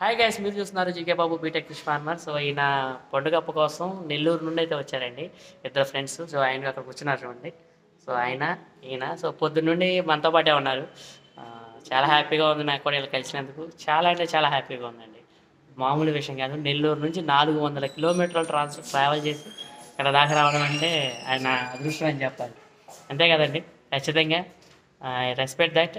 Hi guys, మీరు చూస్తున్నారు GK Babu BTech fish farmer. So ఈయన పండుగప్ప కోసం నెల్లూరు నుండి అయితే వచ్చారండి. ఇద్దరు ఫ్రెండ్స్. సో ఆయన అక్కడ కూర్చున్నారు చూడండి. సో ఈయన పొద్దున్న నుండి మనతో పాటే ఉన్నారు. ఆ, చాలా హ్యాపీగా ఉంది నాకు కూడా వీళ్ళు కలిసినందుకు. చాలా అంటే చాలా హ్యాపీగా ఉందండి. మామూలు విషయం కాదు. నెల్లూరు నుంచి 400 కిలోమీటర్లు ట్రావెల్ చేసి ఇక్కడ దాకా రావడం అంటే ఆయన అదృష్టం అని చెప్పాలి. అంతే కదండి. ఖచ్చితంగా రెస్పెక్ట్ దట్.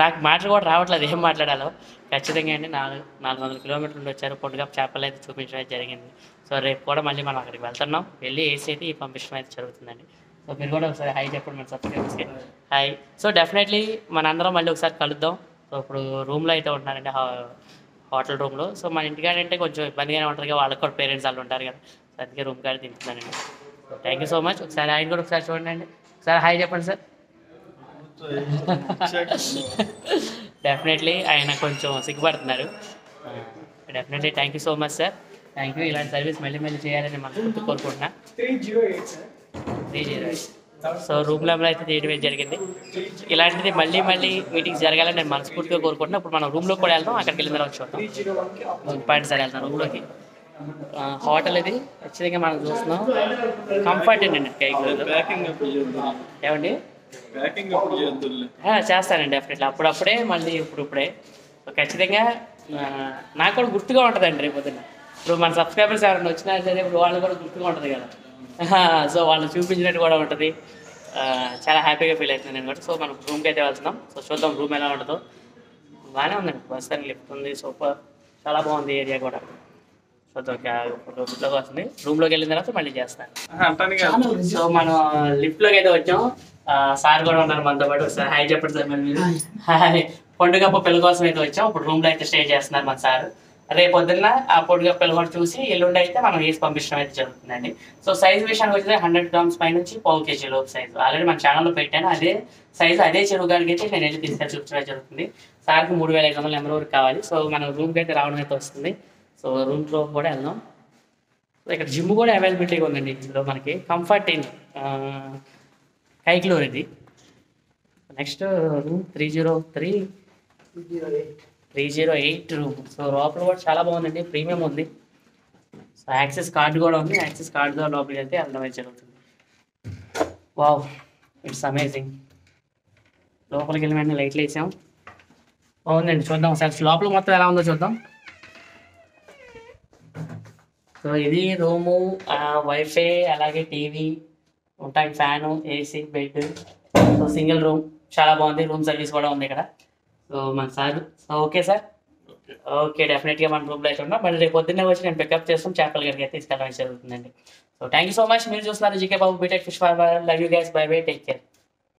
నాకు మాటలు కూడా రావట్లేదు ఏం మాట్లాడాలో. ఖచ్చితంగా అండి 400 కిలోమీటర్ల నుండి వచ్చారు. పొట్టుగా చేపలు అయితే చూపించడం అయితే జరిగింది. సో రేపు కూడా మళ్ళీ మనం అక్కడికి వెళ్తున్నాం. వెళ్ళి ఏసీ అయితే ఈ పంపించడం అయితే జరుగుతుందండి. సో మీరు కూడా ఒకసారి హాయ్ చెప్పండి మన సబ్స్క్రైబర్స్కి. హాయ్. సో డెఫినెట్లీ మనందరం మళ్ళీ ఒకసారి కలుద్దాం. సో ఇప్పుడు రూమ్లో అయితే ఉంటున్నానండి, హోటల్ రూమ్లో. సో మన ఇంటికాడంటే కొంచెం ఇబ్బందిగానే ఉంటుంది కదా, వాళ్ళకి కూడా పేరెంట్స్ వాళ్ళు ఉంటారు కదా. సో అందుకే రూమ్ కాడ తింటున్నానండి. So thank you so much. ఒకసారి ఆయన కూడా ఒకసారి చూడండి. ఒకసారి హాయ్ చెప్పండి సార్. డెఫినెట్లీ ఆయన కొంచెం సిగ్గుపడుతున్నారు. Definitely thank you so much sir. Thank you. ఇలాంటి సర్వీస్ మళ్ళీ చేయాలని మనస్ఫూర్తి కోరుకుంటున్నా. 308. సో రూమ్ లెవెల్ అయితే చేయడం జరిగింది. ఇలాంటిది మళ్ళీ మీటింగ్స్ జరగాలని నేను మనస్ఫూర్తిగా కోరుకుంటున్నా. ఇప్పుడు మనం రూమ్లో కూడా వెళ్దాం. అక్కడికి వెళ్ళిన తర్వాత చూద్దాం. పాయింట్ సార్ వెళ్తాం రూమ్లోకి. హోటల్ ఇది ఖచ్చితంగా మనం చూస్తున్నాం. కంఫర్ట్ అండి ఏమండి. చేస్తానండి డెఫినెట్లీ. అప్పుడప్పుడే మళ్ళీ ఇప్పుడే ఖచ్చితంగా నాకు కూడా గుర్తుగా ఉంటుందండి రేపు పొద్దున్న. ఇప్పుడు మన సబ్స్క్రైబర్స్ ఎవరైనా వచ్చినా సరే ఇప్పుడు వాళ్ళు కూడా గుర్తుగా ఉంటుంది కదా. సో వాళ్ళు చూపించినట్టు కూడా ఉంటుంది. చాలా హ్యాపీగా ఫీల్ అవుతుంది నేను కూడా. సో మనం రూమ్కి అయితే వెళ్తున్నాం. సో చూద్దాం రూమ్ ఎలా ఉంటుందో. బాగానే ఉందండి. ప్రస్తుతానికి లిఫ్ట్ ఉంది, సూపర్, చాలా బాగుంది ఏరియా కూడా. రూమ్లోకి వస్తుంది. రూమ్లోకి వెళ్ళిన తర్వాత మళ్ళీ చేస్తాను. సో మనం లిఫ్ట్లోకి అయితే వచ్చాం. సార్ కూడా ఉన్నారు మనతో పాటు. సార్ హాయ్ చెప్పండి సార్. మరి మీరు హాయ్. పండుగప్ప పిల్ల కోసం అయితే వచ్చాం. ఇప్పుడు రూమ్లో అయితే స్టే చేస్తున్నారు మన సార్. రేపు పొద్దున్న ఆ పొడుగప్ప పిల్ల కూడా చూసి ఎల్లుండి అయితే మనం వేసి పంపించడం అయితే జరుగుతుందండి. సో సైజ్ విషయానికి వచ్చేది 100 గ్రామ్స్ పై నుంచి 1/4 kg లోపు సైజు ఆల్రెడీ మన ఛానల్లో పెట్టాను. అదే సైజు అదే చెరువు గారికి అయితే నేను వెళ్ళి తీసుకెళ్ళి చూపించడం జరుగుతుంది. సార్కి 3500 నెంబర్ వరకు కావాలి. సో మన రూమ్కి అయితే రావడం అయితే వస్తుంది. సో రూమ్లో కూడా వెళ్దాం. ఇక్కడ జిమ్ కూడా అవైలబిలిటీగా ఉందండి. ఇందులో మనకి కంఫర్ట్ ఇన్ కైక్లూర్ ఇది. Next room 308 room. సో లోపల కూడా చాలా బాగుందండి, ప్రీమియం ఉంది. సో యాక్సెస్ కార్డు కూడా ఉంది. యాక్సెస్ కార్డు ద్వారా లోపలికి వెళ్తే వెళ్ళడం అయితే జరుగుతుంది. Wow, it's amazing. లోపలికి వెళ్ళి వెంటనే లైట్లు వేసాం. బాగుందండి. చూద్దాం ఒకసారి లోపల మొత్తం ఎలా ఉందో చూద్దాం. సో ఇది రూము, వైఫై, అలాగే టీవీ ఉంటాయి, fan, AC, bed. So single room, చాలా బాగుంది. రూమ్ సర్వీస్ కూడా ఉంది ఇక్కడ. సో మన సార్ ఓకే సార్. ఓకే, డెఫినెట్గా మన రూమ్లో అయితే ఉన్నాం. మళ్ళీ రేపు పొద్దున్నే వచ్చి నేను పికప్ చేస్తాం, చేపల గారికి అయితే తీసుకెళ్ళడం జరుగుతుందండి. So thank you so much. మీరు చూస్తున్నారు GK Babu BTech fish farmer. Love you guys. Bye bye, take care.